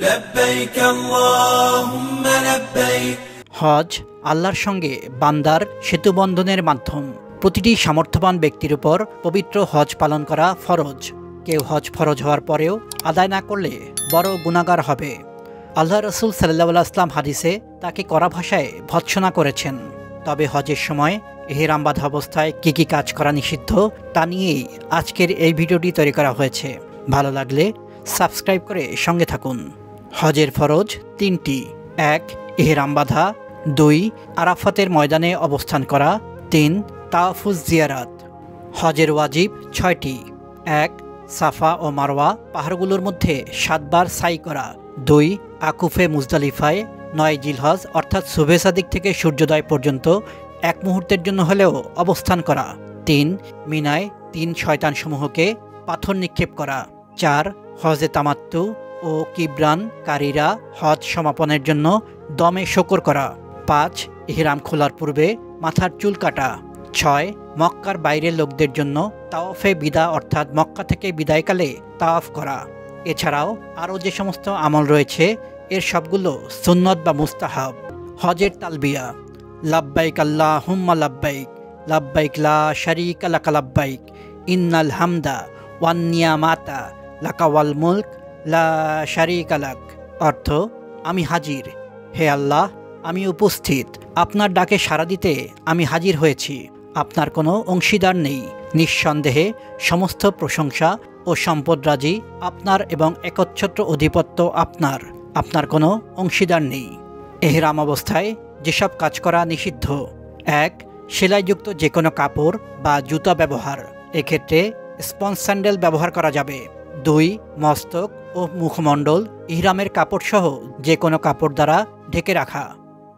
لبيك اللهم لبيك। হজ আল্লাহর সঙ্গে বান্দার সেতুবন্ধনের মাধ্যম। প্রতিটি সামর্থ্যবান ব্যক্তির উপর পবিত্র হজ পালন করা ফরজ। কেউ হজ ফরজ হওয়ার পরেও আদায় না করলে বড় গুনাহগার হবে। আল্লাহ রসুল সাল্লাল্লাহু আলাইহি ওয়াসাল্লাম হাদিসে তাকে কড়া ভাষায় ভৎসনা করেছেন। তবে হজের সময় ইহরাম বাঁধা অবস্থায় কী কী কাজ করা নিষিদ্ধ তা নিয়েই আজকের এই ভিডিওটি তৈরি করা হয়েছে। ভালো লাগলে সাবস্ক্রাইব করে সঙ্গে থাকুন। হজের ফরজ তিনটি: ১. ইহরাম বাঁধা, ২. আরাফাতের ময়দানে অবস্থান করা, ৩. তাওয়াফুজ জিয়ারাত। হজের ওয়াজিব ৬টি: ১. সাফা ও মারওয়া পাহাড়গুলোর মধ্যে ৭ বার সাই করা, ২. আকুফে মুজদালিফায় ৯ জিলহজ অর্থাৎ শুভে সাদিক থেকে সূর্যোদয় পর্যন্ত ১ মুহূর্তের জন্য হলেও অবস্থান করা, ৩. মিনায় ৩ শয়তানসমূহকে পাথর নিক্ষেপ করা, ৪. হজে তামাত্তু ও কিবরানকারীরা হজ সমাপনের জন্য দমে শকর করা, ৫. ইহরাম খোলার পূর্বে মাথার চুল কাটা, ৬. মক্কার বাইরের লোকদের জন্য তাওয়াফে বিদা অর্থাৎ মক্কা থেকে বিদায়কালে তাওয়াফ করা। এছাড়াও আরও যে সমস্ত আমল রয়েছে এর সবগুলো সুন্নত বা মুস্তাহাব। হজের তালবিয়া: লাব্বাইক আল্লাহুম্মা লাব্বাইক, লাব্বাইক লা শারীকা লাকা লাব্বাইক, ইন্নাল হামদা ওয়ান নিয়ামাতা লাকা ওয়াল মুলক লা শারীকা লাক। অর্থ: আমি হাজির, হে আল্লাহ, আমি উপস্থিত, আপনার ডাকে সাড়া দিতে আমি হাজির হয়েছি, আপনার কোনো অংশীদার নেই, নিঃসন্দেহে সমস্ত প্রশংসা ও সম্পদরাজি আপনার এবং একচ্ছত্র অধিপত্য আপনার, আপনার কোনো অংশীদার নেই। এহরাম অবস্থায় যেসব কাজ করা নিষিদ্ধ: ১. সেলাইযুক্ত যে কোনো কাপড় বা জুতা ব্যবহার, এক্ষেত্রে স্পঞ্জ স্যান্ডেল ব্যবহার করা যাবে। ২. মস্তক ও মুখমণ্ডল ইহরামের কাপড়সহ যে কোনো কাপড় দ্বারা ঢেকে রাখা।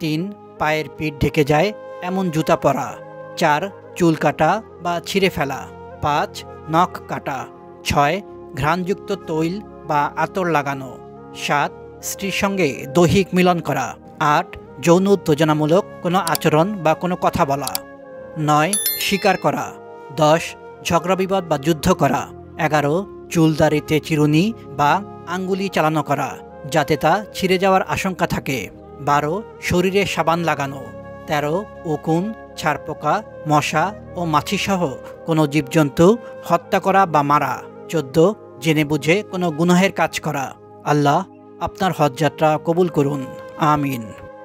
৩. পায়ের পিঠ ঢেকে যায় এমন জুতা পরা। ৪. চুল কাটা বা ছিঁড়ে ফেলা। ৫. নখ কাটা। ৬. ঘ্রাণযুক্ত তৈল বা আতর লাগানো। ৭. স্ত্রীর সঙ্গে দৈহিক মিলন করা। ৮. যৌন উত্তেজনামূলক কোনো আচরণ বা কোনো কথা বলা। ৯. শিকার করা। ১০. ঝগড়া বিবাদ বা যুদ্ধ করা। ১১. চুলদাড়িতে চিরুনি বা আঙ্গুলি চালানো করা যাতে তা ছিঁড়ে যাওয়ার আশঙ্কা থাকে। ১২. শরীরে সাবান লাগানো। ১৩. উকুন, ছারপোকা, মশা ও মাছিসহ কোনো জীবজন্তু হত্যা করা বা মারা। ১৪. জেনে বুঝে কোনো গুনাহের কাজ করা। আল্লাহ আপনার হজযাত্রা কবুল করুন, আমিন।